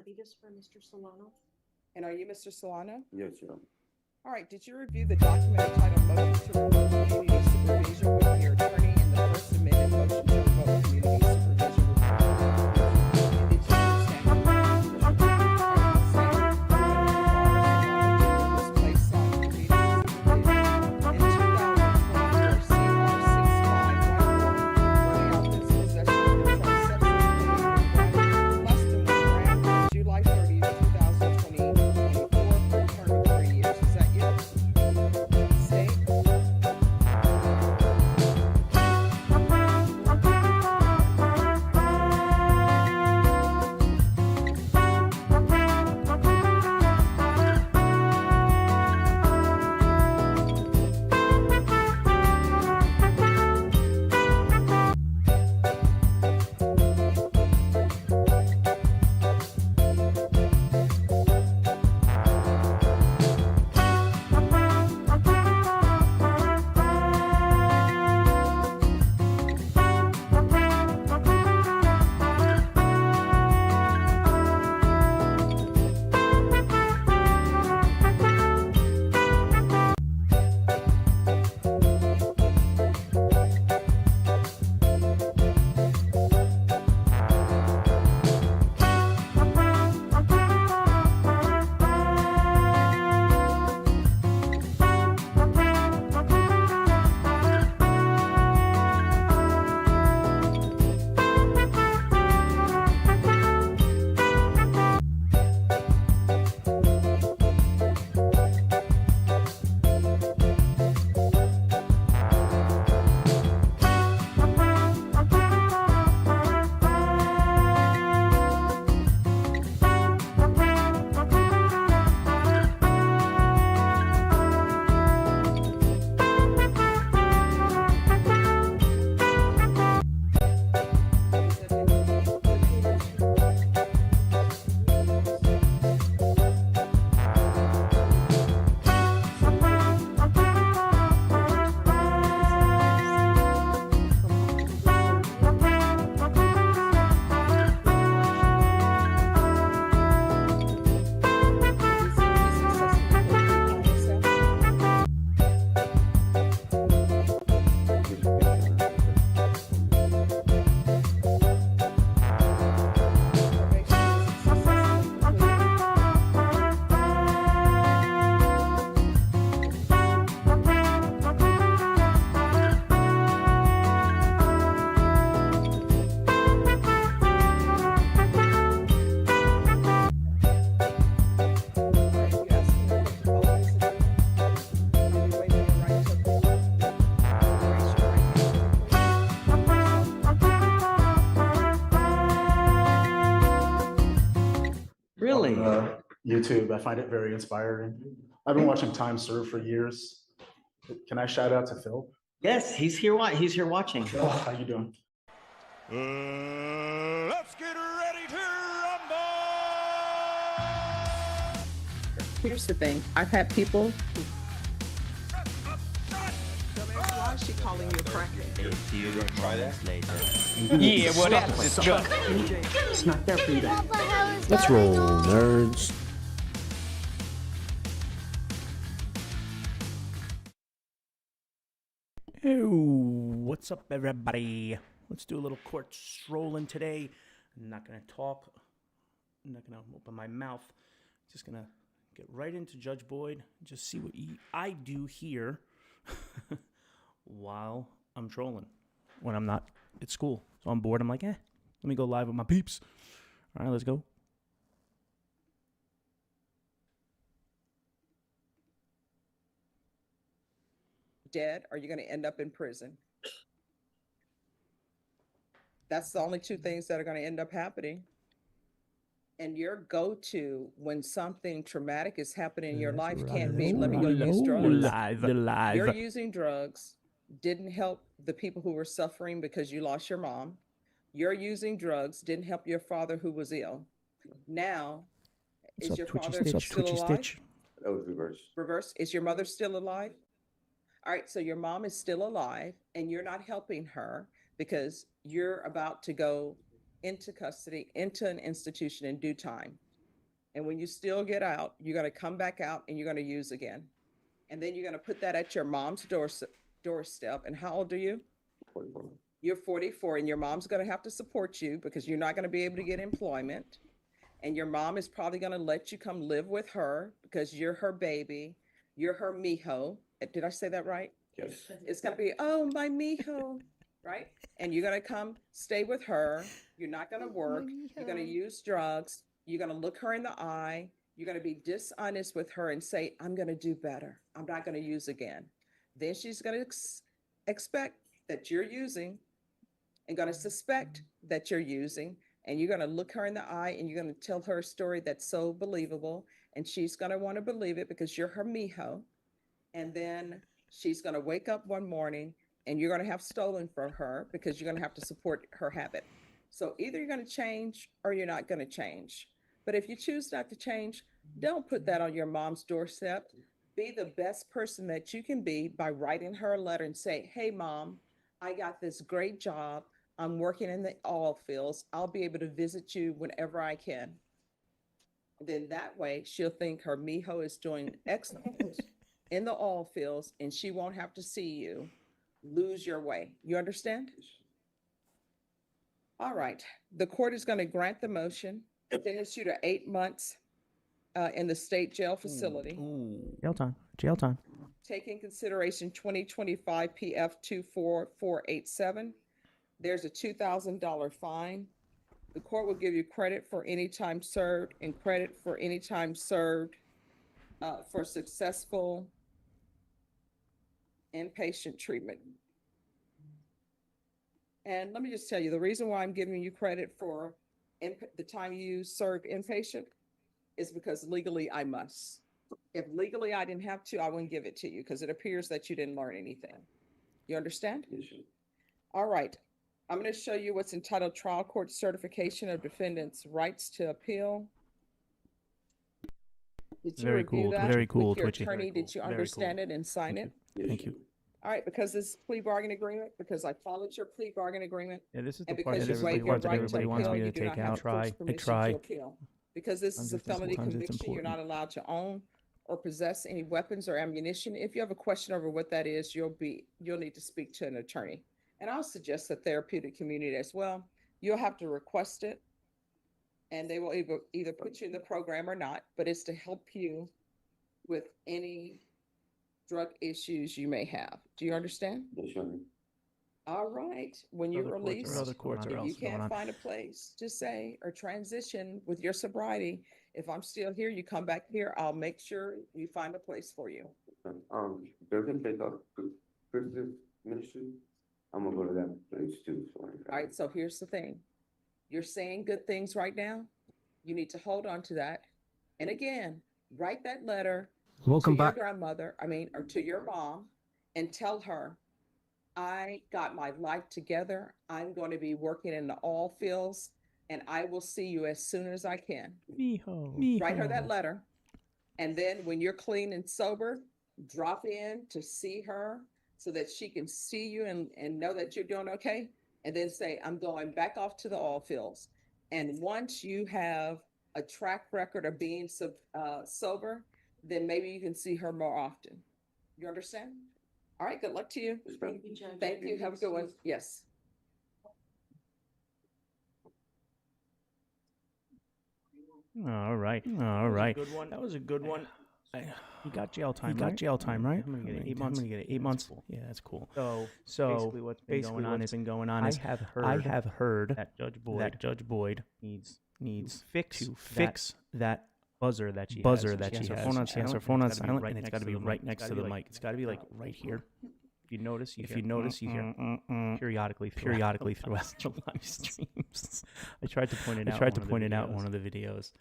Benavides for Mr. Solano. And are you Mr. Solano? Yes, Your Honor. All right, did you review the document entitled Motion to Revoke Community Supervision with your attorney in the first amended motion to revoke community supervision report? And did you understand it? Was placed on community supervision in 2024 CR 6514, where the offense possession of controlled substance less than 1 gram on July 30th, 2024 for a term of 3 years. Is that you? State? Really? YouTube. I find it very inspiring. I've been watching Time Serve for years. Can I shout out to Phil? Yes, he's here. He's here watching. Oh, how you doing? Let's get ready to rumble! Here's the thing. I've had people. Why is she calling you a crackhead? You gonna try that? Yeah, well, that's good. It's not there for you. Let's roll, nerds. Hey, what's up, everybody? Let's do a little court strolling today. I'm not going to talk. I'm not going to open my mouth. Just going to get right into Judge Boyd. Just see what I do here while I'm trolling. When I'm not at school. So I'm bored. I'm like, let me go live with my peeps. All right, let's go. Dead, or you're going to end up in prison. That's the only two things that are going to end up happening. And your go-to when something traumatic is happening in your life can't be, let me go use drugs. Live. You're using drugs didn't help the people who were suffering because you lost your mom. You're using drugs didn't help your father who was ill. Now, is your father still alive? That was reverse. Reverse. Is your mother still alive? All right, so your mom is still alive and you're not helping her because you're about to go into custody, into an institution in due time. And when you still get out, you're going to come back out and you're going to use again. And then you're going to put that at your mom's doorstep. And how old are you? 44. You're 44, and your mom's going to have to support you because you're not going to be able to get employment. And your mom is probably going to let you come live with her because you're her baby. You're her mijo. Did I say that right? Yes. It's going to be, oh, my mijo, right? And you're going to come stay with her. You're not going to work. You're going to use drugs. You're going to look her in the eye. You're going to be dishonest with her and say, I'm going to do better. I'm not going to use again. Then she's going to expect that you're using and going to suspect that you're using. And you're going to look her in the eye and you're going to tell her a story that's so believable. And she's going to want to believe it because you're her mijo. And then she's going to wake up one morning and you're going to have stolen from her because you're going to have to support her habit. So either you're going to change or you're not going to change. But if you choose not to change, don't put that on your mom's doorstep. Be the best person that you can be by writing her a letter and say, hey, Mom, I got this great job. I'm working in the oil fields. I'll be able to visit you whenever I can. Then that way she'll think her mijo is doing excellent in the oil fields and she won't have to see you lose your way. You understand? All right. The court is going to grant the motion, sentence you to 8 months in the state jail facility. Jail time. Jail time. Take in consideration 2025 PF 24487. There's a $2,000 fine. The court will give you credit for any time served and credit for any time served for successful inpatient treatment. And let me just tell you, the reason why I'm giving you credit for the time you served inpatient is because legally I must. If legally I didn't have to, I wouldn't give it to you because it appears that you didn't learn anything. You understand? Yes, sir. All right. I'm going to show you what's entitled Trial Court Certification of Defendant's Rights to Appeal. Did you Very review cool, that very cool, with your Twitchy. attorney? Very Did you cool, very understand cool. it and sign it? Yes, Thank sir. you. All right, because this plea bargain agreement, because I followed your plea bargain agreement, Yeah, this is and the part because that you everybody waive your wants. right to Everybody wants appeal, me you to do take not out. have court's permission to try. appeal. Because this is a felony Sometimes it's conviction, you're not important. allowed to own or possess any weapons or ammunition. If you have a question over what that is, you'll need to speak to an attorney. And I'll suggest the therapeutic community as well. You'll have to request it, and they will either put you in the program or not, but it's to help you with any drug issues you may have. Do you understand? Yes, sir. All right. When you release, Other courts are if you also going can't on. find a place to say or transition with your sobriety, if I'm still here, you come back here, I'll make sure you find a place for you. There's a place called Christian Ministry. I'm gonna go to that place too. So All right. So here's the thing. You're saying good things right now. You need to hold on to that. And again, write that letter Welcome to your back. grandmother, or to your mom, and tell her, I got my life together. I'm going to be working in the oil fields, and I will see you as soon as I can. Write her that letter. And then when you're clean and sober, drop in to see her so that she can see you and know that you're doing okay. And then say, I'm going back off to the oil fields. And once you have a track record of being sober, then maybe you can see her more often. You understand? All right, good luck to you. Thank you. Have a good one. Yes. All right. All right. Good one. That was a good one. You got jail time. You got jail time, right? I'm gonna get 8 months. I'm gonna get 8 months. Cool. Yeah, that's cool. So basically, what's been going on is I have heard that Judge Boyd needs to fix that buzzer that she has. Her phone on silent. Her phone on silent, and it's got to be right next to the mic. It's got to be like right here. If you notice, you hear periodically throughout the live streams. I tried to point it out in one of the videos.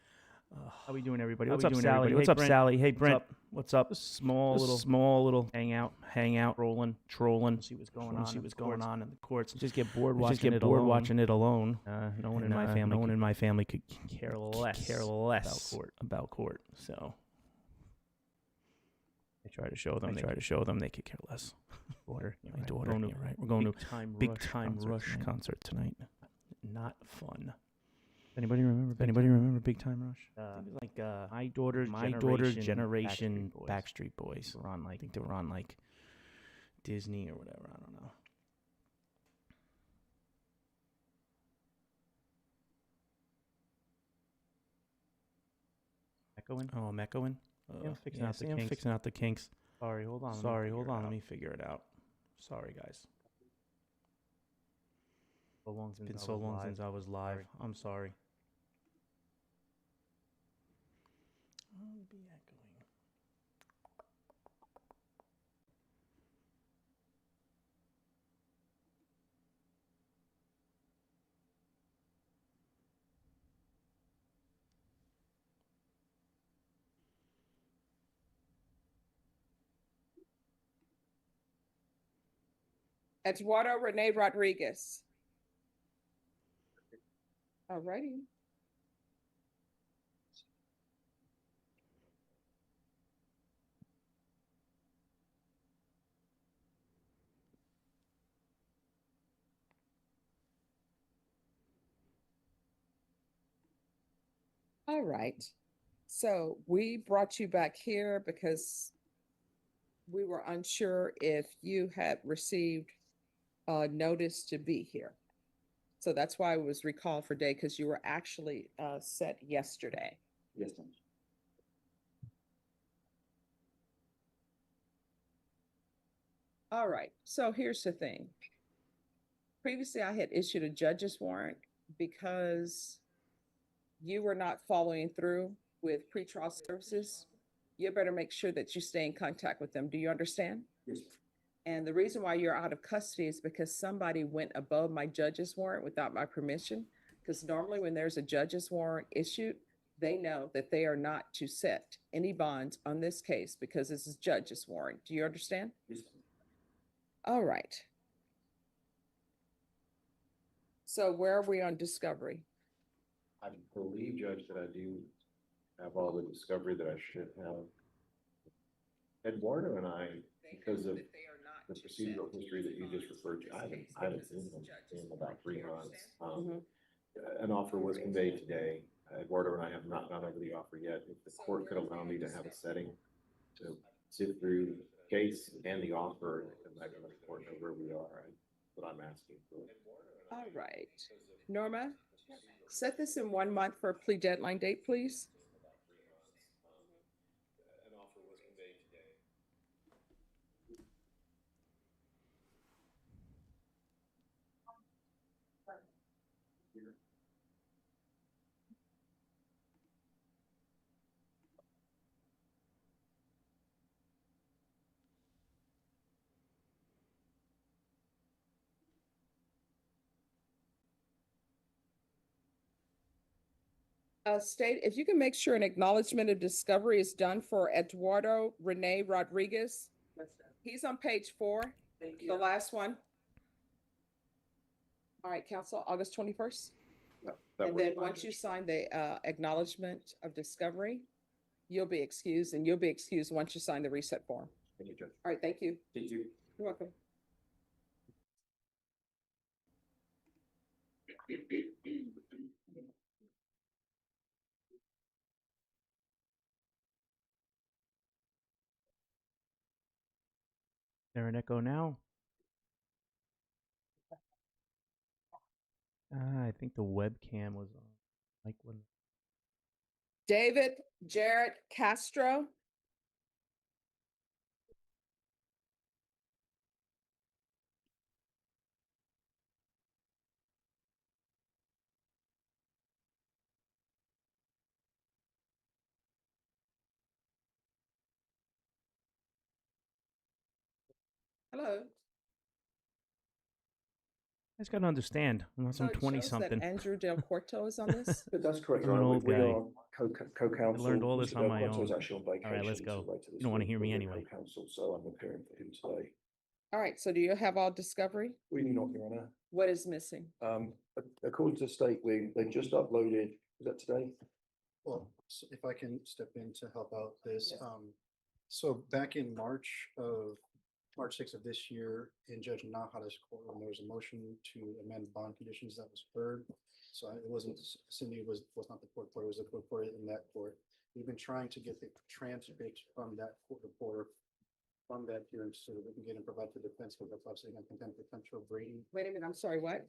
How we doing, everybody? What's up, Sally? What's up, Sally? Hey, Brent. What's up? Small little hangout, trolling. See what's going on in the courts. Just get bored watching it alone. No one in my family could care less about court. So I try to show them they could care less. My daughter. We're going to Big Time Rush concert tonight. Not fun. Anybody remember Big Time Rush? I think it was like my daughter's generation Backstreet Boys. I think they were on like Disney or whatever. I don't know. Echoing? Oh, I'm echoing. I'm fixing out the kinks. Sorry, hold on. Let me figure it out. Sorry, guys. It's been so long since I was live. I'm sorry. I'll be echoing. Eduardo Rene Rodriguez. All righty. All right. So we brought you back here because we were unsure if you had received a notice to be here. So that's why it was recalled for day, because you were actually set yesterday. Yes, ma'am. All right, so here's the thing. Previously, I had issued a judge's warrant because you were not following through with pretrial services. You better make sure that you stay in contact with them. Do you understand? Yes. And the reason why you're out of custody is because somebody went above my judge's warrant without my permission. Because normally when there's a judge's warrant issued, they know that they are not to set any bonds on this case because this is judge's warrant. Do you understand? Yes. All right. So where are we on discovery? I believe, Judge, that I do have all the discovery that I should have. Eduardo and I, because of the procedural history that you just referred to, I haven't seen him in about 3 months. An offer was conveyed today. Eduardo and I have not gone over the offer yet. If the court could allow me to have a setting to sit through the case and the offer and come back to the court know where we are, that's what I'm asking for. All right. Norma, set this in 1 month for a plea deadline date, please. An offer was conveyed today. State, if you can make sure an acknowledgement of discovery is done for Eduardo Rene Rodriguez. He's on page 4, the last one. All right, counsel, August 21st. And then once you sign the acknowledgement of discovery, you'll be excused, and you'll be excused once you sign the reset form. Thank you, Judge. All right, thank you. Thank you. You're welcome. There an echo now? I think the webcam was on. Like when. David Jarrett Castro. Hello. You guys gotta understand, I'm not some So it 20 shows that something. Andrew Del Corto is on this. That's correct. I'm an old We guy. are co-counsel. I learned all this Mr. on my Del Corto is own. actually on All right, let's vacation go. till later this You don't wanna week, hear but me we're anyway. Co-counsel, so I'm appearing for him today. All right, so do you have all discovery? We do not, Your Honor. What is missing? According to the state, they just uploaded, is that today? Well, if I can step in to help out this, so back in March of March sixth of this year, in Judge Nahara's courtroom, there was a motion to amend bond conditions that was heard. So it wasn't, Cindy was not the court reporter, it was the court reporter in that court. We've been trying to get the transcript from that court reporter from that hearing so that we can get and provide to defense because that's obviously going to contain potential Brady. Wait a minute, I'm sorry, what?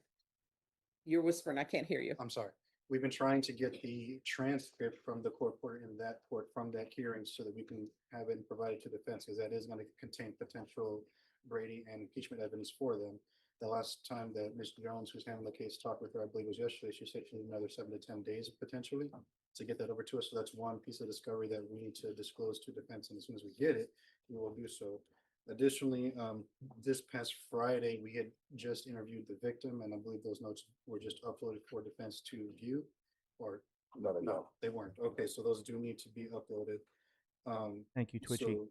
You're whispering, I can't hear you. I'm sorry. We've been trying to get the transcript from the court reporter in that court from that hearing so that we can have it provided to defense because that is going to contain potential Brady and impeachment evidence for them. The last time that Ms. Jones, who's handling the case, talked with her, I believe was yesterday, she said she needed another 7 to 10 days potentially to get that over to us. So that's one piece of discovery that we need to disclose to defense. And as soon as we get it, we will do so. Additionally, this past Friday, we had just interviewed the victim, and I believe those notes were just uploaded for defense to view, or no, they weren't. Okay, so those do need to be uploaded. Thank you, Twitchy. So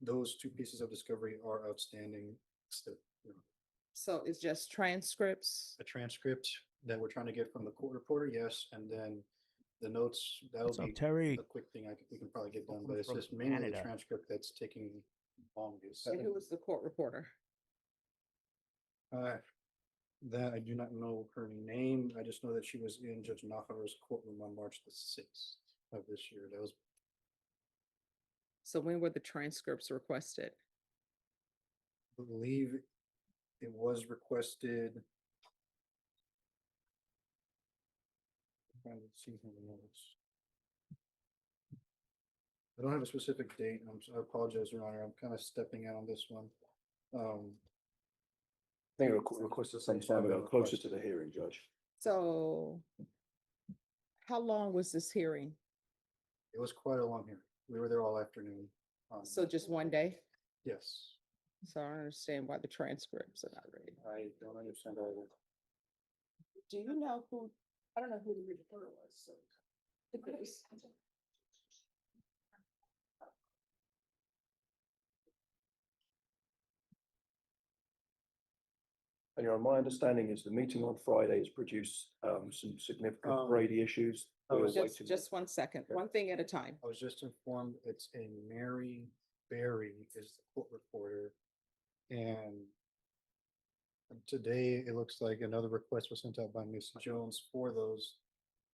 those two pieces of discovery are outstanding. Still, So it's just transcripts? a transcript that we're trying to get from the court reporter, yes, and then the notes, that'll What's up, be Terry? a quick thing we can probably get done, Welcome but it's from just mainly the Canada. transcript that's taking longest. And who was the court reporter? That I do not know her name. I just know that she was in Judge Nahara's courtroom on March the 6th of this year. That was, So when were the transcripts requested? I believe it was requested. Trying to see her notes. I don't have a specific date. I apologize, Your Honor. I'm kind of stepping out on this one. I think requested some time ago, closer to the hearing, Judge. So how long was this hearing? It was quite a long hearing. We were there all afternoon. So just one day? Yes, So I don't understand why the transcripts are not ready. I don't understand either. Do you know who, I don't know who the reporter was, so. And my understanding is the meeting on Friday has produced some significant Brady issues. I was Just 1 second, one thing at a time. I was just informed it's a Mary Berry is the court reporter. And today it looks like another request was sent out by Ms. Jones for those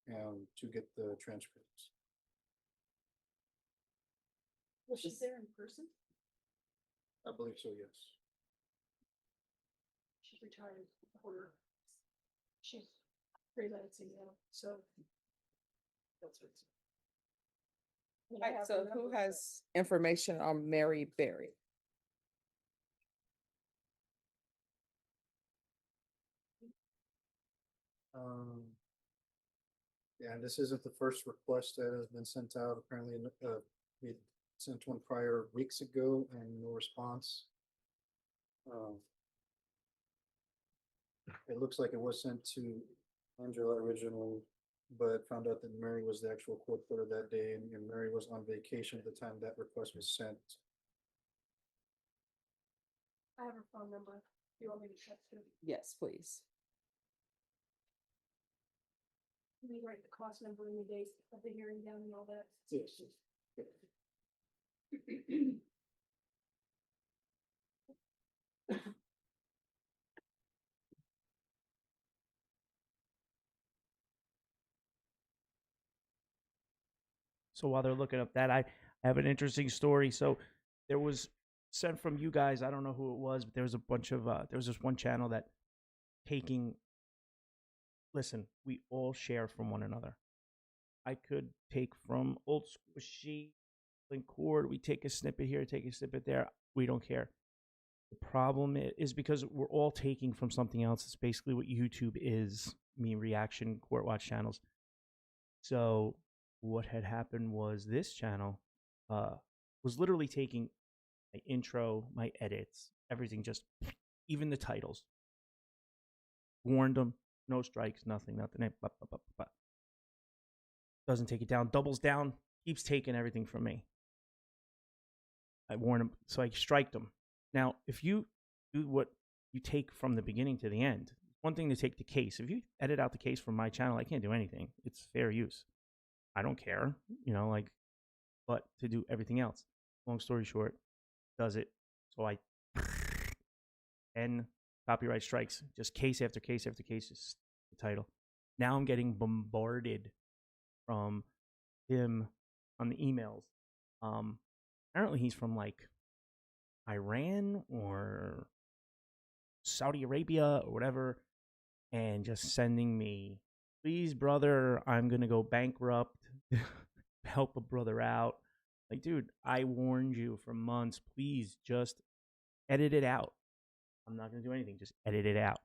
to get the transcripts. Was she there in person? I believe so, yes. She's retired, or she's freelancing now, so. That's what it's. I mean, I Right, have so her who number, has information on Mary Berry? Yeah, and this isn't the first request that has been sent out. Apparently, we sent one prior weeks ago and no response. It looks like it was sent to Angela originally, but found out that Mary was the actual court reporter that day, and Mary was on vacation at the time that request was sent. I have her phone number. Do you want me to text her? Yes, please. Let me write the cost number and the date of the hearing down and all that. Yes. So while they're looking up that, I have an interesting story. So there was sent from you guys. I don't know who it was, but there was a bunch of there was this one channel that taking. Listen, we all share from one another. I could take from Old Squishy, Court. We take a snippet here, take a snippet there. We don't care. The problem is because we're all taking from something else. It's basically what YouTube is. Reaction court watch channels. So what had happened was this channel was literally taking my intro, my edits, everything, just even the titles. Warned them, no strikes, nothing. Doesn't take it down, doubles down, keeps taking everything from me. I warned him, so I striked him. Now, if you do what you take from the beginning to the end, one thing to take the case. If you edit out the case from my channel, I can't do anything. It's fair use. I don't care, but to do everything else. Long story short, does it. So I 10 copyright strikes, just case after case after case is the title. Now I'm getting bombarded from him on the emails. Apparently he's from like Iran or Saudi Arabia or whatever, and just sending me, please, brother, I'm gonna go bankrupt. Help a brother out. Like, dude, I warned you for months. Please just edit it out. I'm not gonna do anything. Just edit it out.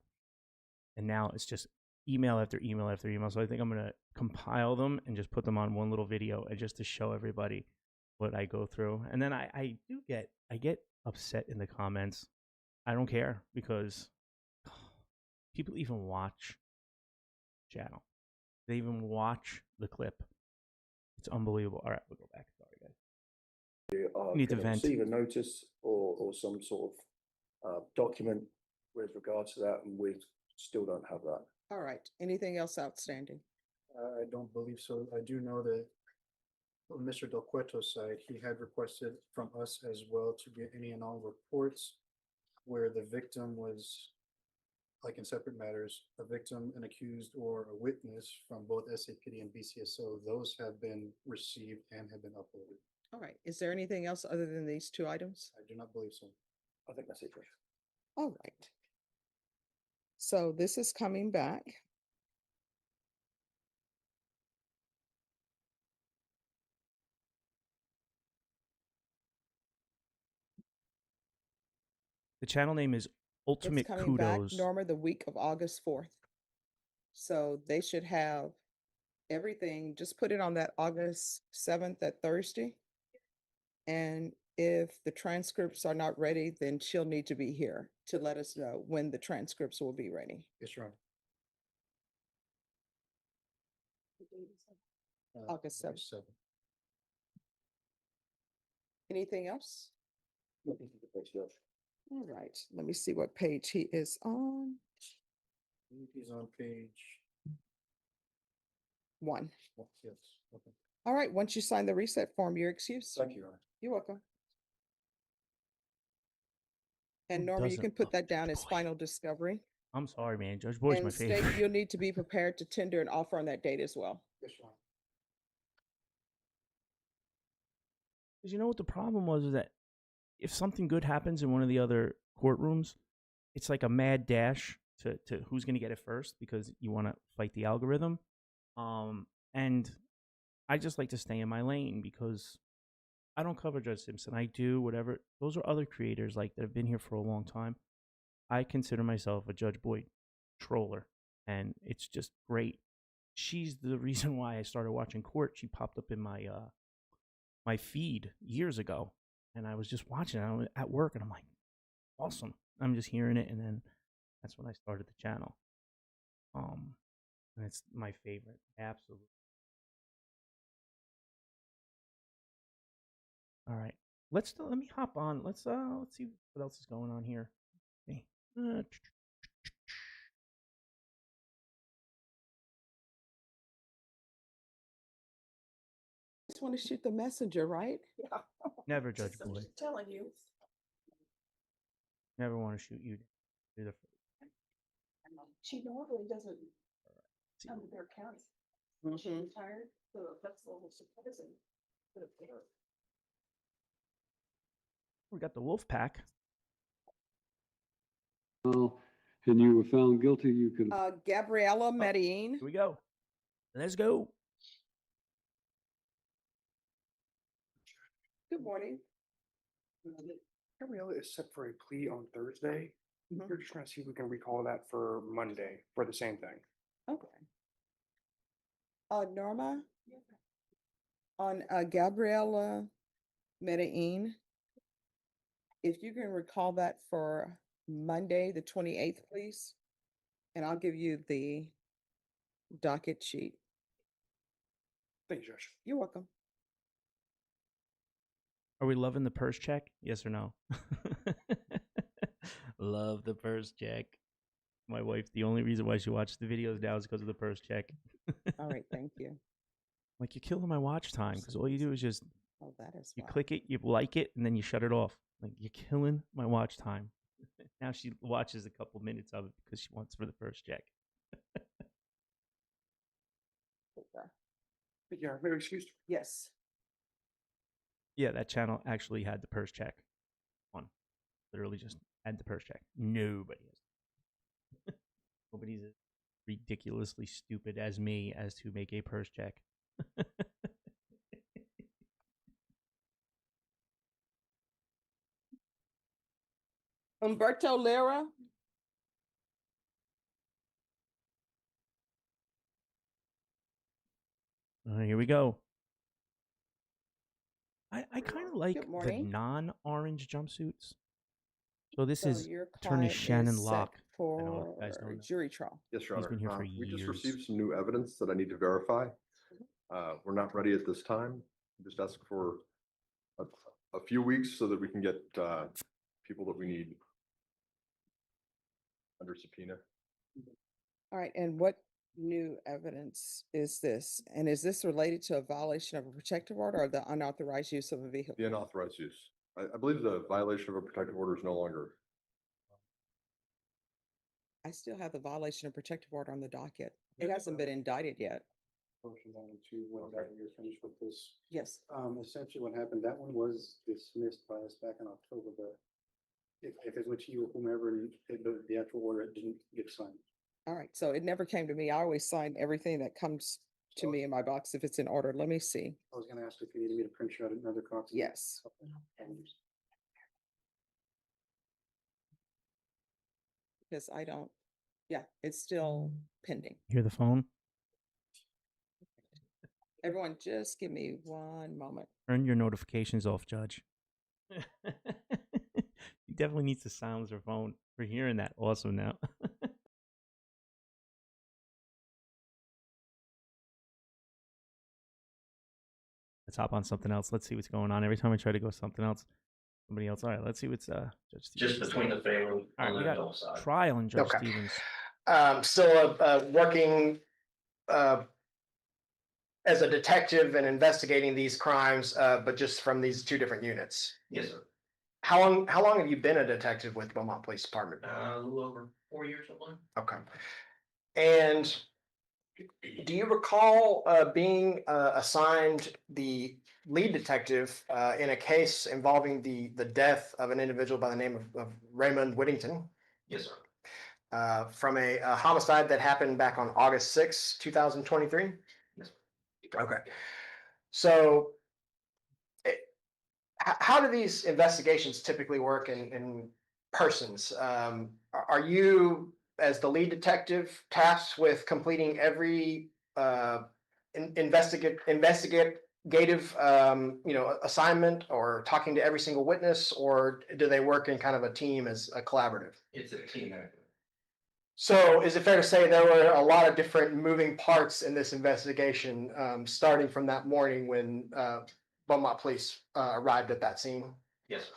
And now it's just email after email after email. So I think I'm gonna compile them and just put them on one little video, and just to show everybody what I go through. And then I get upset in the comments. I don't care, because people even watch the channel. They even watch the clip. It's unbelievable. All right, we'll go back. Sorry, guys. Need to vent. Receive a notice or some sort of document with regard to that, and we still don't have that. All right, anything else outstanding? I don't believe so. I do know that on Mr. Del Cueto's side, he had requested from us as well to get any and all reports where the victim was, like in separate matters, a victim, an accused, or a witness from both SAPD and BCSO. Those have been received and have been uploaded. All right, is there anything else other than these two items? I do not believe so. I think that's it, Trish. All right. So this is coming back. The channel name is Ultimate It's coming back, Kudos. Norma, the week of August 4th. So they should have everything, just put it on that August 7th, that Thursday. And if the transcripts are not ready, then she'll need to be here to let us know when the transcripts will be ready. Yes, Your Honor. August 7th. Anything else? All right, let me see what page he is on. He's on page 1. yes. Okay. All right, once you sign the reset form, you're excused. Thank you, Your Honor. You're welcome. And Who Norma, you doesn't can put love that down Judge as Boyd? final discovery. I'm sorry, man. Judge Boyd's my And state favorite. you'll need to be prepared to tender an offer on that date as well. Yes, Your Honor. Because you know what the problem was, is that if something good happens in one of the other courtrooms, it's like a mad dash to who's going to get it first, because you want to fight the algorithm. And I just like to stay in my lane, because I don't cover Judge Simpson. I do whatever. Those are other creators like that have been here for a long time. I consider myself a Judge Boyd troller, and it's just great. She's the reason why I started watching court. She popped up in my my feed years ago, and I was just watching it. I was at work, and I'm like, awesome. I'm just hearing it, and then that's when I started the channel. And it's my favorite, absolutely. All right, let me hop on. Let's see what else is going on here. Okay. Just want to shoot the messenger, right? Yeah. Never, Judge I'm Boyd. just telling you. Never want to shoot you. Do the She normally doesn't come to their county. She Mhm. retired, so that's a little surprising. But We got the wolf pack. Well, and you were found guilty, you can. Gabriella Medellin. Here we go. Let's go. Good morning. Gabriella is set for a plea on Thursday. Mhm. We're just trying to see if we can recall that for Monday for the same thing. Okay. Norma, on Gabriella Medellin, if you can recall that for Monday, the 28th, please, and I'll give you the docket sheet. Thank you, Judge. You're welcome. Are we loving the purse check? Yes or no? Love the purse check. My wife, the only reason why she watches the videos now is because of the purse check. All right, thank you. Like, you're killing my watch time, because all you do is just, Oh, that is you why. click it, you like it, and then you shut it off. Like, you're killing my watch time. Now she watches a couple minutes of it because she wants for the first check. Yeah, maybe excuse. Yes. Yeah, that channel actually had the purse check on. Literally just had the purse check. Nobody has. Nobody's as ridiculously stupid as me as to make a purse check. Umberto Lira. Here we go. I kind of like Good the morning. non-orange jumpsuits. So this So is your Attorney client Shannon is set Locke. I don't know if you guys for know him. jury trial. Yes, Your He's Honor. been here for We just years. received some new evidence that I need to verify. We're not ready at this time. Just ask for a few weeks so that we can get people that we need under subpoena. All right, and what new evidence is this? And is this related to a violation of a protective order or the unauthorized use of a vehicle? The unauthorized use. I believe the violation of a protective order is no longer. I still have the violation of protective order on the docket. It hasn't been indicted yet. Motion down to when that you're finished with this. Yes. Essentially what happened, that one was dismissed by us back in October, but if it went to you or whomever, and the actual order, it didn't get signed. All right, so it never came to me. I always sign everything that comes to me in my box if it's in order. Let me see. I was gonna ask if you needed me to print you out another copy. Yes. Because I don't, yeah, it's still pending. Hear the phone? Everyone, just give me one moment. Turn your notifications off, Judge. He definitely needs to silence her phone. We're hearing that also now. Let's hop on something else. Let's see what's going on. Every time I try to go something else, somebody else. All right, let's see what's Judge Stevens. Just between the family. All right, we got trial and Judge Okay. Stevens. Still working as a detective and investigating these crimes, but just from these two different units. Yes, sir. How long have you been a detective with Beaumont Police Department? A little over 4 years, something. Okay. And do you recall being assigned the lead detective in a case involving the death of an individual by the name of Raymond Whittington? Yes, sir. From a homicide that happened back on August 6, 2023? Yes. Okay. So how do these investigations typically work in persons? Are you, as the lead detective, tasked with completing every investigative assignment, or talking to every single witness, or do they work in kind of a team as a collaborative? It's a team effort. So is it fair to say there were a lot of different moving parts in this investigation, starting from that morning when Beaumont Police arrived at that scene? Yes,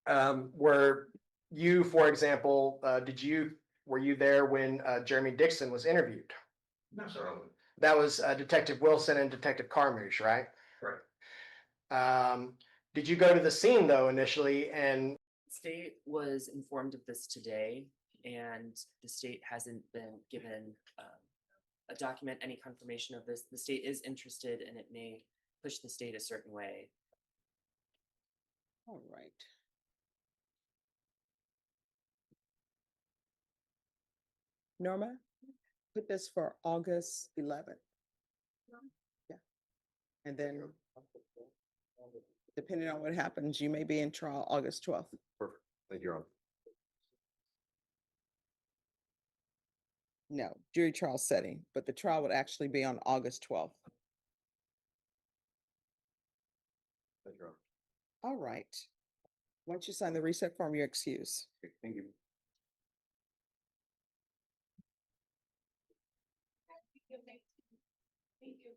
sir. Were you, for example, were you there when Jeremy Dixon was interviewed? No, sir. That was Detective Wilson and Detective Carmouche, right? Right. Did you go to the scene though initially? And State was informed of this today, and the state hasn't been given a document, any confirmation of this. The state is interested, and it may push the state a certain way. All right. Norma, put this for August 11th. Yeah. And then depending on what happens, you may be in trial August 12th. Perfect. Thank you, Your Honor. No, jury trial setting, but the trial would actually be on August 12th. Thank you, Your Honor. All right. Once you sign the reset form, you're excused. Okay, thank you. Thank you.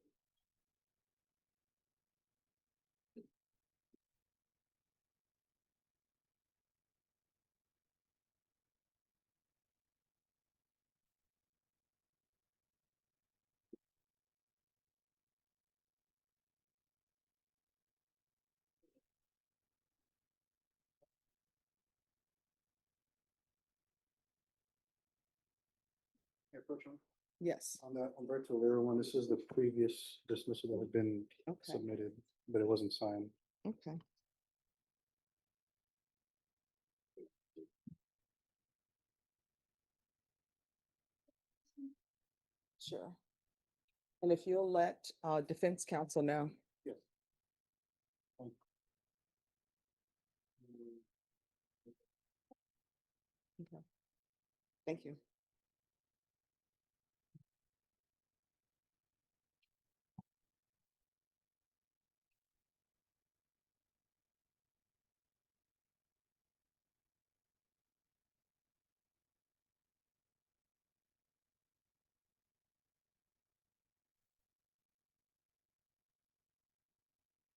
Yes, On that Umberto Lira one, this is the previous dismissal that had been okay, submitted, but it wasn't signed. okay. Sure. And if you'll let defense counsel know. Yes. Okay. Thank you.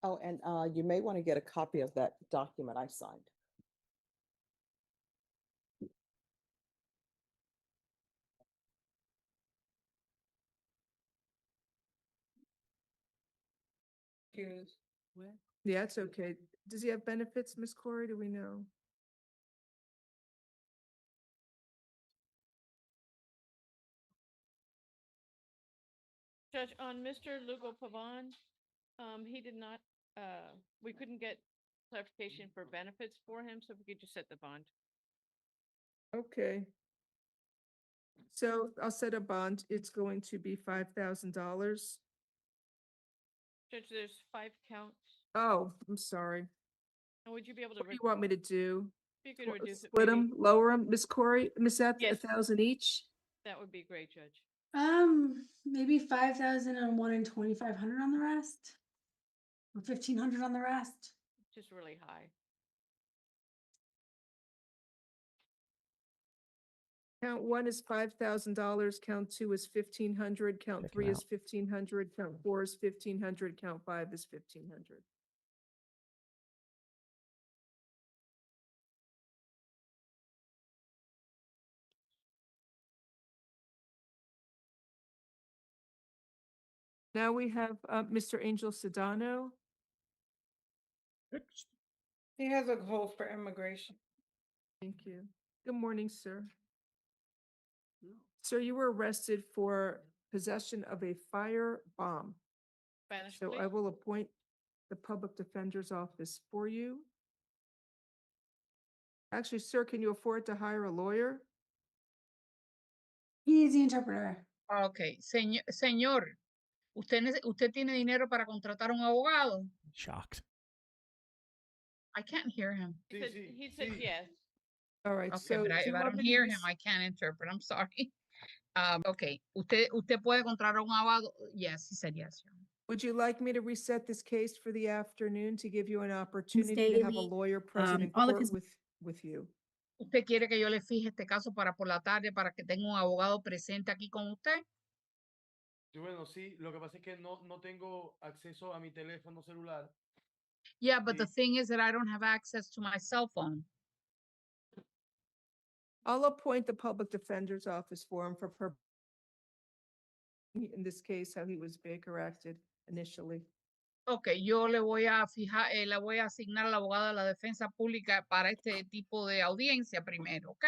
Oh, and you may want to get a copy of that document I signed. Yeah, it's okay. Does he have benefits, Miss Corey? Do we know? Judge, on Mr. Lugo Pavan, he did not, we couldn't get clarification for benefits for him, so if we could just set the bond. Okay. So I'll set a bond. It's going to be $5,000. Judge, there's 5 counts. Oh, I'm sorry. And would you be able to? What do you want me to do? If you could reduce it, Split maybe- them, lower them, Miss Corey, Miss Eth, Yes. 1,000 each? That would be great, Judge. Maybe 5,000 on one and 2,500 on the rest, or 1,500 on the rest. Just really high. Count one is $5,000, count two is 1,500, count Check 'em three is out. 1,500, count four is 1,500, count five is 1,500. Now we have Mr. Angel Sidano. He has a hold for immigration. Thank you. Good morning, sir. Sir, you were arrested for possession of a fire bomb. Spanish, So please. I will appoint the public defender's office for you. Actually, sir, can you afford to hire a lawyer? He's the interpreter. Ok, señor, ¿usted tiene dinero para contratar un abogado? Shocked. I can't hear him. He said yes. All right, Okay, so but do if you I want don't me to hear him, res- I can't interpret. I'm sorry. Okay, ¿usted puede contratar un abogado? Yes, he said yes. Would you like me to reset this case for the afternoon to give you an opportunity to have a Daily, lawyer present in all of court his- with you? ¿Usted quiere que yo le fije este caso para por la tarde para que tenga un abogado presente aquí con usted? Bueno, sí, lo que pasa es que no tengo acceso a mi teléfono celular. Yeah, but the thing is that I don't have access to my cell phone. I'll appoint the public defender's office for him in this case, how he was Baker acted initially. Ok, yo le voy a fijar, le voy a asignar al abogado de la defensa pública para este tipo de audiencia primero, ¿ok?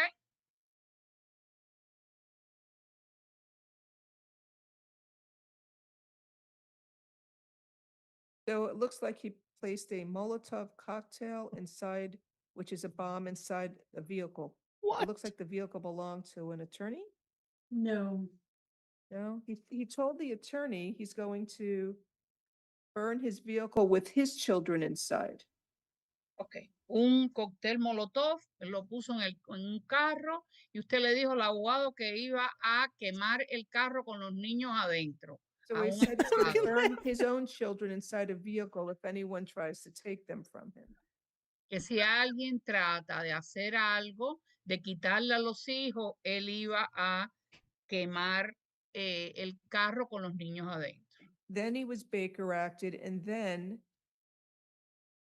So it looks like he placed a Molotov cocktail inside, which is a bomb inside a vehicle. It looks like the vehicle belonged to an attorney. No. No, he told the attorney he's going to burn his vehicle with his children inside. Ok, un cóctel Molotov, lo puso en un carro y usted le dijo al abogado que iba a quemar el carro con los niños adentro. So a he un said he's going to abogado. burn his own children inside a vehicle if anyone tries to take them from him. Que si alguien trata de hacer algo, de quitarle a los hijos, él iba a quemar el carro con los niños adentro. Then he was Baker acted, and then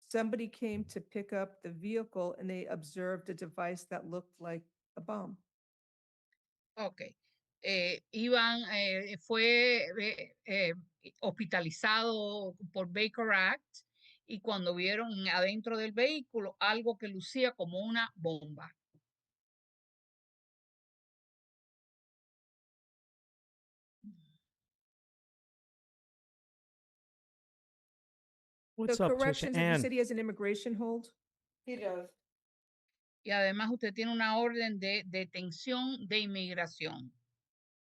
somebody came to pick up the vehicle and they observed a device that looked like a bomb. Ok. Fue hospitalizado por Baker Act y cuando vieron adentro del vehículo algo que lucía como una bomba. What's The up, Trisha corrections, you Ann? said he has an immigration hold? He does. Y además usted tiene una orden de detención de inmigración.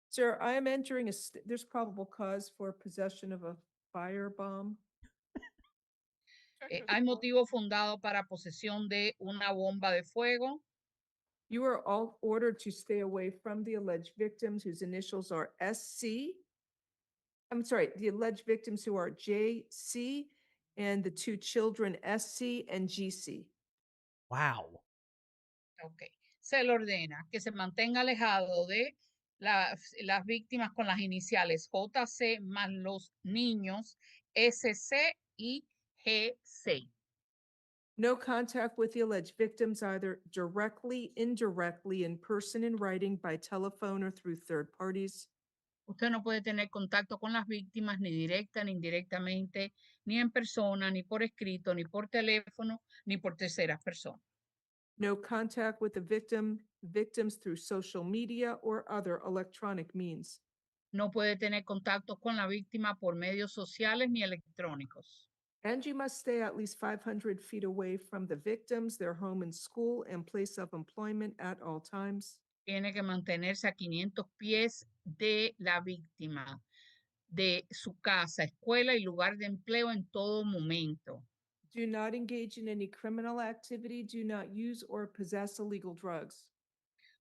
Sir, I am entering there's probable cause for possession of a firebomb. Hay motivo fundado para posesión de una bomba de fuego. You are all ordered to stay away from the alleged victims whose initials are SC. I'm sorry, the alleged victims who are JC and the two children SC and GC. Wow. Ok. Se le ordena que se mantenga alejado de las víctimas con las iniciales JC más los niños SC y GC. No contact with the alleged victims either directly, indirectly, in person, in writing, by telephone, or through third parties. Usted no puede tener contacto con las víctimas ni directa ni indirectamente, ni en persona, ni por escrito, ni por teléfono, ni por terceras personas. No contact with the victims through social media or other electronic means. No puede tener contacto con la víctima por medios sociales ni electrónicos. And you must stay at least 500 feet away from the victims, their home and school, and place of employment at all times. Tiene que mantenerse a 500 pies de la víctima, de su casa, escuela y lugar de empleo en todo momento. Do not engage in any criminal activity. Do not use or possess illegal drugs.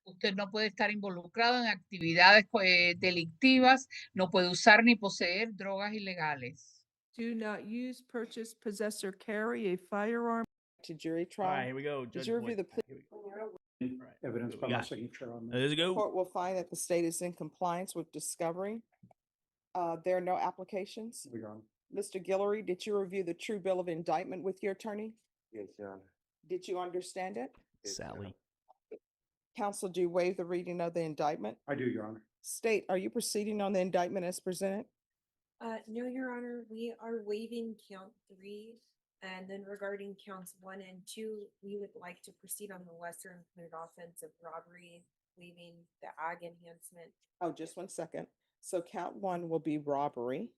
Usted no puede estar involucrado en actividades delictivas, no puede usar ni poseer drogas ilegales. Do not use, purchase, possess, or carry a firearm. To jury All trial. right, here we go. Did Judge you review Boyd. the plea? Here we go. All right, Evidence what by we my got? signature on that. Let's go. Court will find that the state is in compliance with discovery. There are no applications. Your Honor. Mr. Gillery, did you review the true bill of indictment with your attorney? Yes, Your Honor. Did you understand it? Yes, Your Sally. Counsel, do you waive the reading of the indictment? I do, Your Honor. State, are you proceeding on the indictment as presented? No, Your Honor, we are waiving count 3. And then regarding counts 1 and 2, we would like to proceed on the lesser included offense of robbery, waiving the ag enhancement. Oh, just 1 second. So count 1 will be robbery.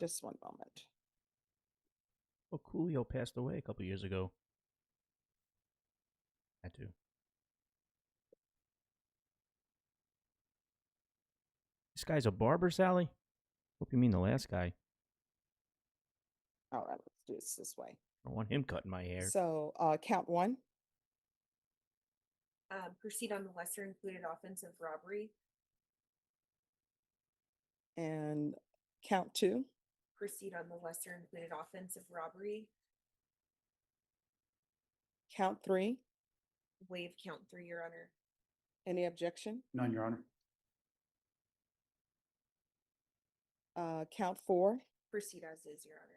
Just one moment. Oh, Coolio passed away a couple years ago. Had to. This guy's a barber, Sally? Hope you mean the last guy. All right, let's do this way. I don't want him cutting my hair. So count 1. Proceed on the lesser included offense of robbery. And count 2. Proceed on the lesser included offense of robbery. Count 3. Waive count 3, Your Honor. Any objection? None, Your Honor. Count 4. Proceed as is, Your Honor.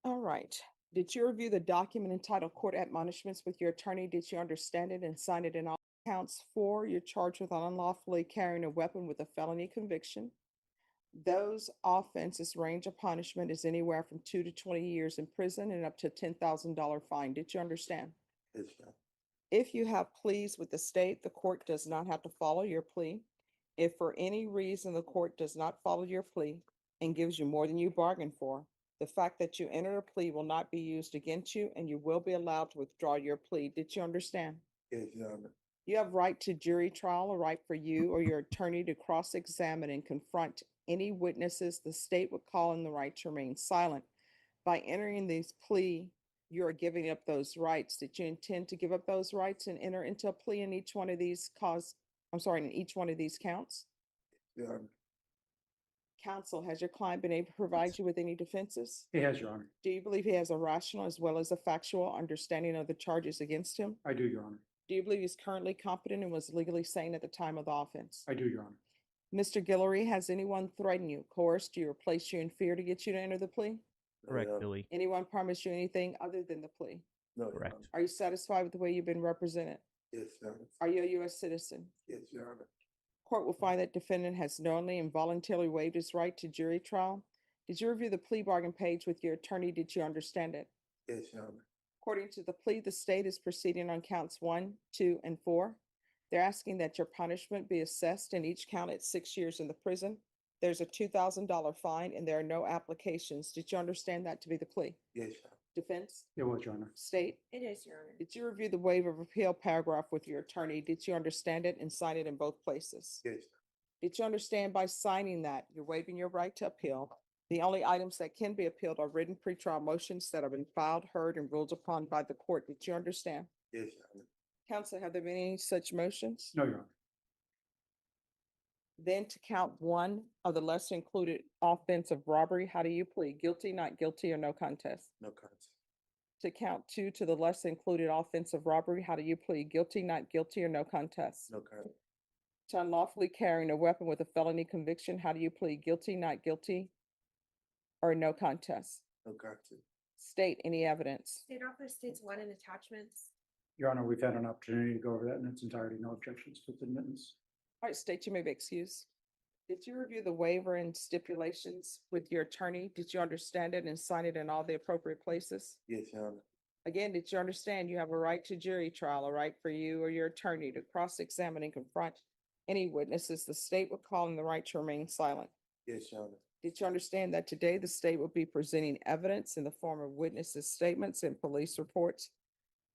All right. Did you review the document entitled Court Admonishments with your attorney? Did you understand it and sign it in all counts? 4, you're charged with unlawfully carrying a weapon with a felony conviction. Those offenses range of punishment is anywhere from 2 to 20 years in prison and up to $10,000 fine. Did you understand? Yes, Your Honor. If you have pleas with the state, the court does not have to follow your plea. If for any reason the court does not follow your plea and gives you more than you bargained for, the fact that you entered a plea will not be used against you and you will be allowed to withdraw your plea. Did you understand? Yes, Your Honor. You have right to jury trial, a right for you or your attorney to cross-examine and confront any witnesses the state would call in the right to remain silent. By entering this plea, you are giving up those rights. Did you intend to give up those rights and enter into a plea in each one of these in each one of these counts? Your Honor. Counsel, has your client been able to provide you with any defenses? He has, Your Honor. Do you believe he has a rational as well as a factual understanding of the charges against him? I do, Your Honor. Do you believe he's currently competent and was legally sane at the time of the offense? I do, Your Honor. Mr. Gillery, has anyone threatened you, coerced you, or placed you in fear to get you to enter the plea? Correct, No, Billy. Anyone promised you anything other than the plea? No, Your Correct. Honor. Are you satisfied with the way you've been represented? Yes, Your Honor. Are you a U.S. citizen? Yes, Your Honor. Court will find that defendant has knowingly and voluntarily waived his right to jury trial. Did you review the plea bargain page with your attorney? Did you understand it? Yes, Your Honor. According to the plea, the state is proceeding on counts 1, 2, and 4. They're asking that your punishment be assessed in each count at 6 years in the prison. There's a $2,000 fine and there are no applications. Did you understand that to be the plea? Yes, Your Honor. Defense? It was, Your Honor. State? It is, Your Honor. Did you review the waiver of appeal paragraph with your attorney? Did you understand it and sign it in both places? Yes. Did you understand by signing that you're waiving your right to appeal? The only items that can be appealed are written pretrial motions that have been filed, heard, and ruled upon by the court. Did you understand? Yes, Your Honor. Counsel, have there been any such motions? No, Your Honor. Then to count 1 of the lesser included offense of robbery, how do you plead? Guilty, not guilty, or no contest? No contest. To count 2 to the lesser included offense of robbery, how do you plead? Guilty, not guilty, or no contest? No contest. To unlawfully carrying a weapon with a felony conviction, how do you plead? Guilty, not guilty, or no contest? No contest. State any evidence. State office states one in attachments. Your Honor, we've had an opportunity to go over that in its entirety. No objections to the admittance. All right, state, you may be excused. Did you review the waiver and stipulations with your attorney? Did you understand it and sign it in all the appropriate places? Yes, Your Honor. Again, did you understand you have a right to jury trial, a right for you or your attorney to cross-examine and confront any witnesses the state would call in the right to remain silent? Yes, Your Honor. Did you understand that today the state will be presenting evidence in the form of witnesses' statements and police reports?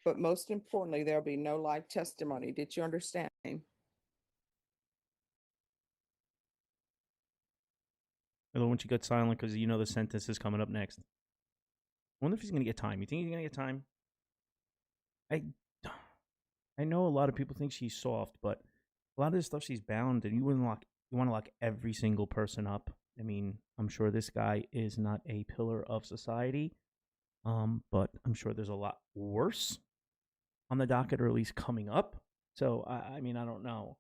But most importantly, there'll be no live testimony. Did you understand? Although once you get silent, because you know the sentence is coming up next. I wonder if he's going to get time. You think he's going to get time? I know a lot of people think she's soft, but a lot of this stuff she's bound, and you want to lock every single person up. I mean, I'm sure this guy is not a pillar of society, but I'm sure there's a lot worse on the docket, or at least coming up. So I mean, I don't know.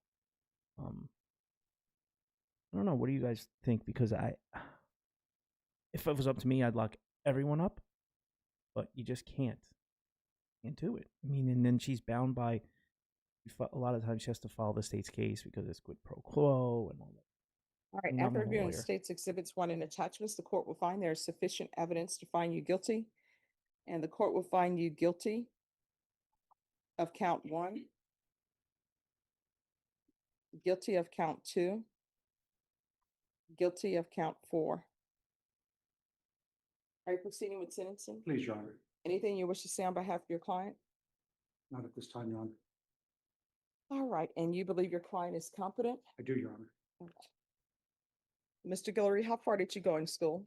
I don't know. What do you guys think? Because if it was up to me, I'd lock everyone up, but you just can't do it. I mean, and then she's bound by, a lot of times she has to follow the state's case because it's quid pro quo and all that. All right, I'm not after a reviewing lawyer. state's exhibits 1 and attachments, the court will find there is sufficient evidence to find you guilty. And the court will find you guilty of count 1, guilty of count 2, guilty of count 4. Are you proceeding with sentencing? Please, Your Honor. Anything you wish to say on behalf of your client? Not at this time, Your Honor. All right, and you believe your client is competent? I do, Your Honor. Okay. Mr. Gillery, how far did you go in school?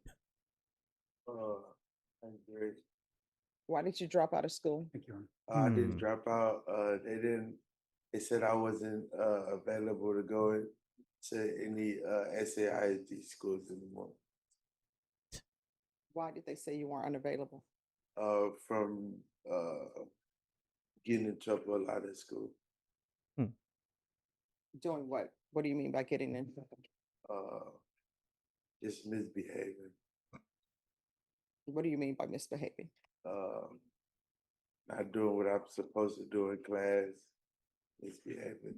I'm great. Why did you drop out of school? Thank you, Your Honor. I didn't drop out. They said I wasn't available to go to any SAISD schools anymore. Why did they say you weren't unavailable? From getting in trouble a lot at school. Doing what? What do you mean by getting in? Just misbehaving. What do you mean by misbehaving? Not doing what I'm supposed to do in class. Misbehaving.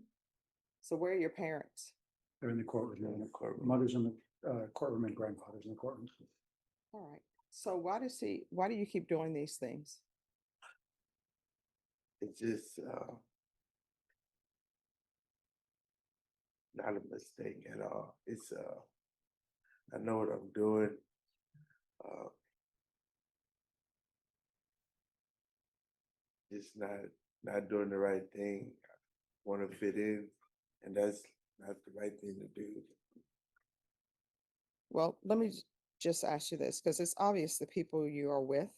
So where are your parents? They're in the courtroom. In the courtroom. Mother's in the courtroom and grandfather's in the courtroom. All right. So why do you keep doing these things? It's just not a mistake at all. It's I know what I'm doing. Just not doing the right thing. I want to fit in, and that's not the right thing to do. Well, let me just ask you this, because it's obvious the people you are with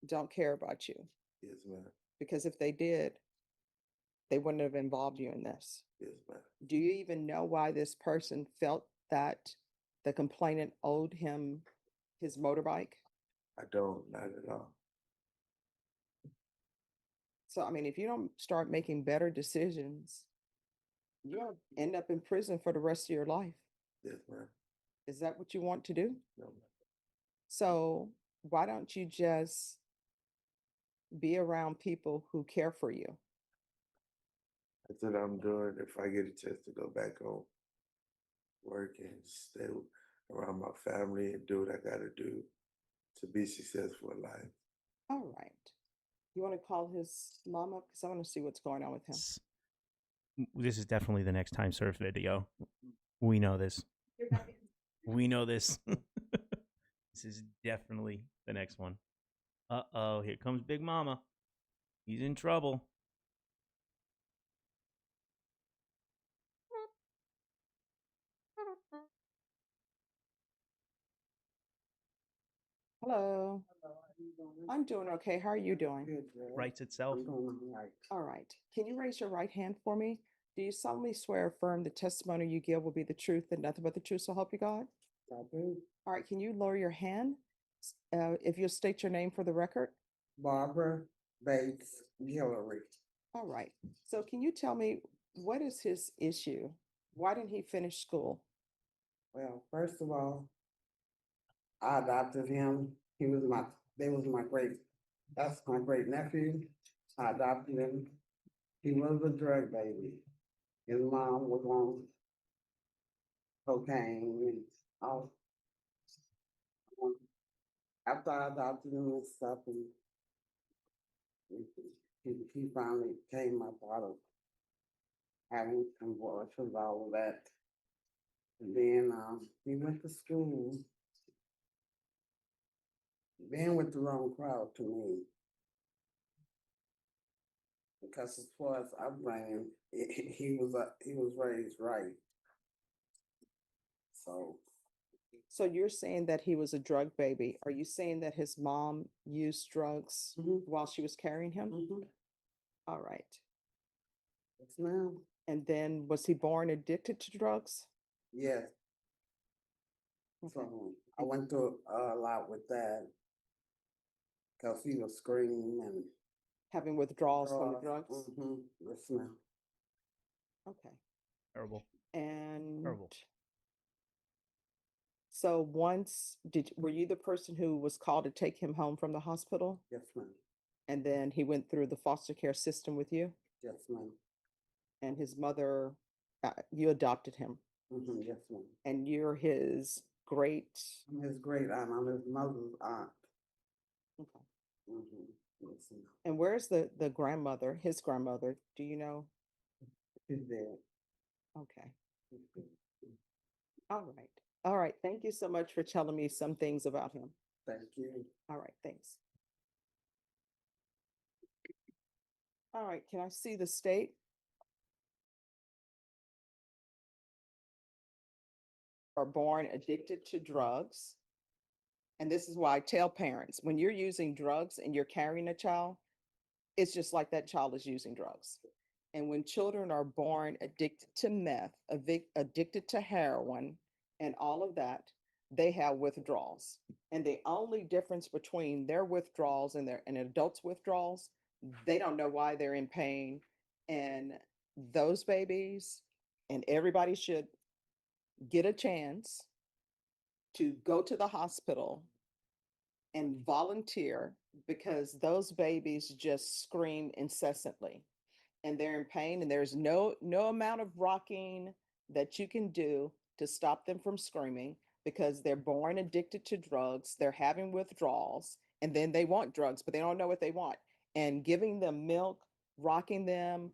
don't care about you. Yes, ma'am. Because if they did, they wouldn't have involved you in this. Yes, ma'am. Do you even know why this person felt that the complainant owed him his motorbike? I don't, not at all. So, I mean, if you don't start making better decisions, you'll end up in prison for the rest of your life. Yes, ma'am. Is that what you want to do? No, ma'am. So why don't you just be around people who care for you? That's what I'm doing. If I get a chance to go back home, work and stay around my family and do what I gotta do to be successful in life. All right. You want to call his mama? Because I want to see what's going on with him. This is definitely the next time surf video. We know this. We know this. This is definitely the next one. Uh-oh, here comes Big Mama. He's in trouble. Hello. I'm doing okay. How are you doing? Writes itself. All right. Can you raise your right hand for me? Do you solemnly swear or affirm the testimony you give will be the truth and nothing but the truth, so help you God? I do. All right. Can you lower your hand? If you'll state your name for the record. Barbara Bates Gillery. All right. So can you tell me, what is his issue? Why didn't he finish school? Well, first of all, I adopted him. That's my great nephew. I adopted him. He was a drug baby. His mom was on cocaine and all. After I adopted him and stuff, and he finally came up out of having convulsions, all of that. And then he went to school. Being with the wrong crowd to me. Because as far as upbringing, he was raised right. So you're saying that he was a drug baby. Are you saying that his mom used drugs while she was carrying him? All right. Yes, ma'am. And then was he born addicted to drugs? Yes. So I went through a lot with that. Because he was screaming and Having withdrawals from the drugs? Yes, ma'am. Okay. Terrible. And Terrible. so were you the person who was called to take him home from the hospital? Yes, ma'am. And then he went through the foster care system with you? Yes, ma'am. And his mother, you adopted him? Yes, ma'am. And you're his great? I'm his great aunt. I'm his mother's aunt. Okay. Yes, ma'am. And where's the grandmother, his grandmother? Do you know? She's dead. Okay. All right. All right. Thank you so much for telling me some things about him. Thank you. All right. Thanks. All right. Can I see the state? Are born addicted to drugs. And this is why I tell parents, when you're using drugs and you're carrying a child, it's just like that child is using drugs. And when children are born addicted to meth, addicted to heroin, and all of that, they have withdrawals. And the only difference between their withdrawals and an adult's withdrawals, they don't know why they're in pain. And those babies, and everybody should get a chance to go to the hospital and volunteer, because those babies just scream incessantly and they're in pain, and there's no amount of rocking that you can do to stop them from screaming, because they're born addicted to drugs, they're having withdrawals, and then they want drugs, but they don't know what they want. And giving them milk, rocking them,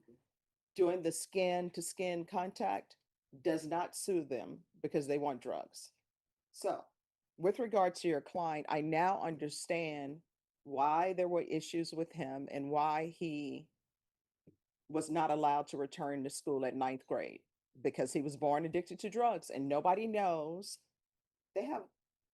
doing the skin to skin contact does not soothe them, because they want drugs. So with regard to your client, I now understand why there were issues with him and why he was not allowed to return to school at 9th grade, because he was born addicted to drugs, and nobody knows. They have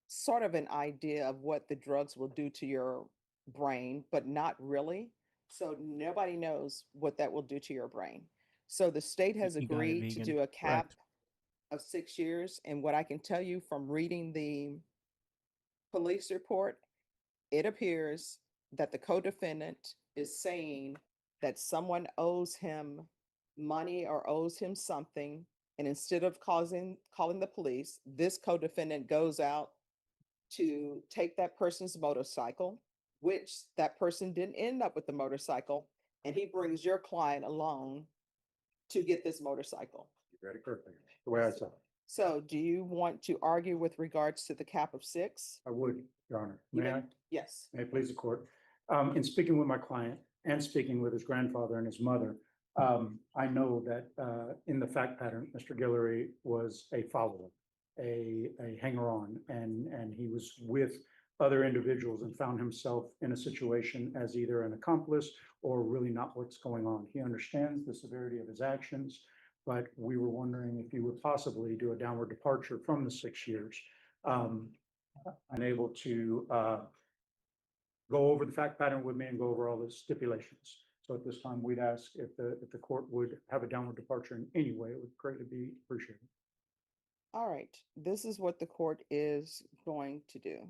sort of an idea of what the drugs will do to your brain, but not really. So nobody knows what that will do to your brain. So the state has You got it, agreed to vegan. do a cap Correct. of 6 years. And what I can tell you from reading the police report, it appears that the co-defendant is saying that someone owes him money or owes him something. And instead of calling the police, this co-defendant goes out to take that person's motorcycle, which that person didn't end up with the motorcycle. And he brings your client along to get this motorcycle. Ready? Perfect. The way I saw it. So do you want to argue with regards to the cap of 6? I would, Your Honor. You May I? Yes. May it please the court. In speaking with my client and speaking with his grandfather and his mother, I know that in the fact pattern, Mr. Gillery was a follower, a hanger-on, and he was with other individuals and found himself in a situation as either an accomplice or really not what's going on. He understands the severity of his actions, but we were wondering if you would possibly do a downward departure from the 6 years. Unable to go over the fact pattern with me and go over all the stipulations. So at this time, we'd ask if the court would have a downward departure in any way, it would greatly be appreciated. All right, this is what the court is going to do.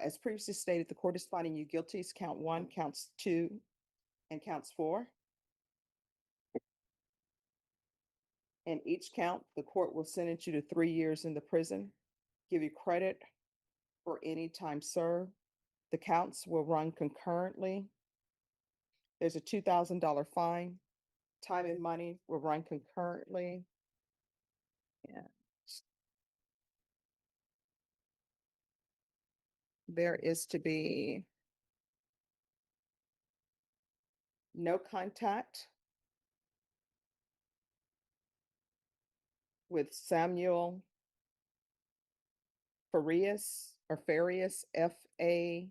As previously stated, the court is finding you guilty as count 1, counts 2, and counts 4. In each count, the court will sentence you to 3 years in the prison, give you credit for any time served. The counts will run concurrently. There's a $2,000 fine. Time and money will run concurrently. And there is to be no contact with Samuel Farias or Farias, Farias.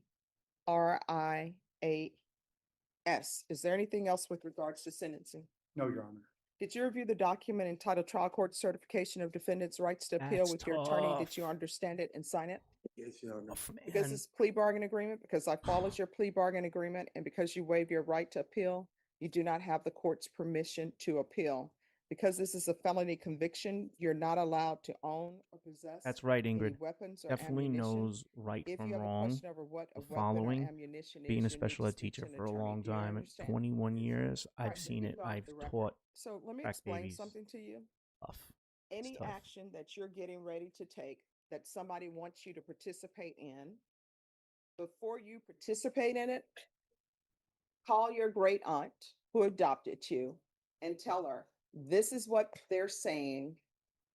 Is there anything else with regards to sentencing? No, Your Honor. Did you review the document entitled Trial Court Certification of Defendant's Rights to Appeal That's with your attorney? Did you tough. understand it and sign it? Yes, Your Honor. Because it's plea bargain agreement, because I followed your plea bargain agreement, and because you waived your right to appeal, you do not have the court's permission to appeal. Because this is a felony conviction, you're not allowed to own or possess. That's right, any Ingrid. weapons or Definitely ammunition. knows right If from you have a wrong. question over what a The weapon or following, ammunition is, being you a need special to ed speak to teacher an for a attorney. long Do you time, understand? 21 years, All I've right, seen you it. got I've the record. taught So let me crack explain babies. something to you. Tough. Any tough. action that you're getting ready to take that somebody wants you to participate in, before you participate in it, call your great aunt who adopted you and tell her, this is what they're saying.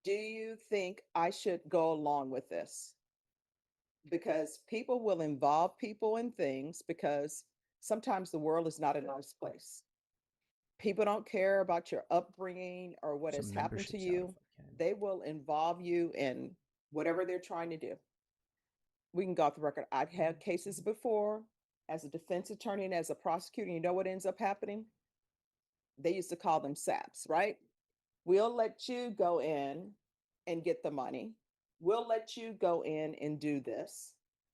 Do you think I should go along with this? Because people will involve people in things because sometimes the world is not a nice place. People don't care about your upbringing or what Some has happened to memberships out you. if I can. They will involve you in whatever they're trying to do. We can go off the record. I've had cases before as a defense attorney and as a prosecutor. You know what ends up happening? They used to call them SAPs, right? We'll let you go in and get the money. We'll let you go in and do this.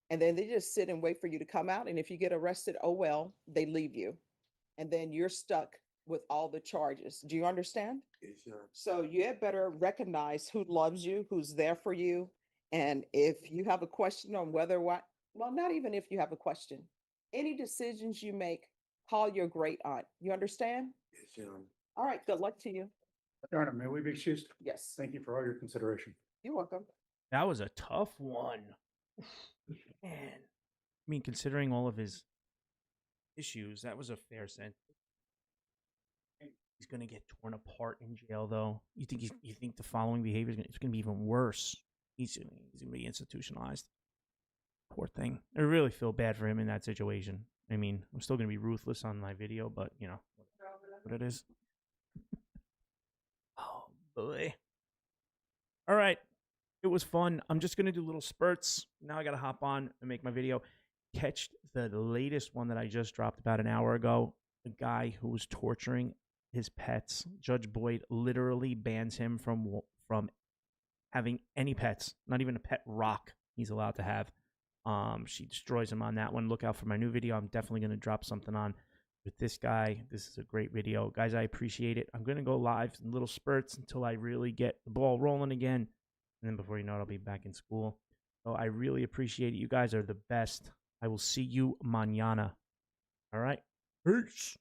And then they just sit and wait for you to come out. And if you get arrested, oh, well, they leave you. And then you're stuck with all the charges. Do you understand? Yes, Your Honor. So you had better recognize who loves you, who's there for you. And if you have a question on whether what, well, not even if you have a question, any decisions you make, call your great aunt. You understand? Yes, Your Honor. All right. Good luck to you. Your Honor, may we be excused? Yes. Thank you for all your consideration. You're welcome. That was a tough one. Man. I mean, considering all of his issues, that was a fair sentence. He's gonna get torn apart in jail, though. You think the following behavior is gonna be even worse? He's gonna be institutionalized. Poor thing. I really feel bad for him in that situation. I mean, I'm still gonna be ruthless on my video, but you know what it is. Oh boy. All right. It was fun. I'm just gonna do little spurts. Now I gotta hop on and make my video. Catch the latest one that I just dropped about an hour ago. A guy who was torturing his pets. Judge Boyd literally bans him from having any pets, not even a pet rock he's allowed to have. She destroys him on that one. Look out for my new video. I'm definitely going to drop something on with this guy. This is a great video. Guys, I appreciate it. I'm going to go live in little spurts until I really get the ball rolling again. And then before you know it, I'll be back in school. So I really appreciate it. You guys are the best. I will see you mañana. All right? Peace.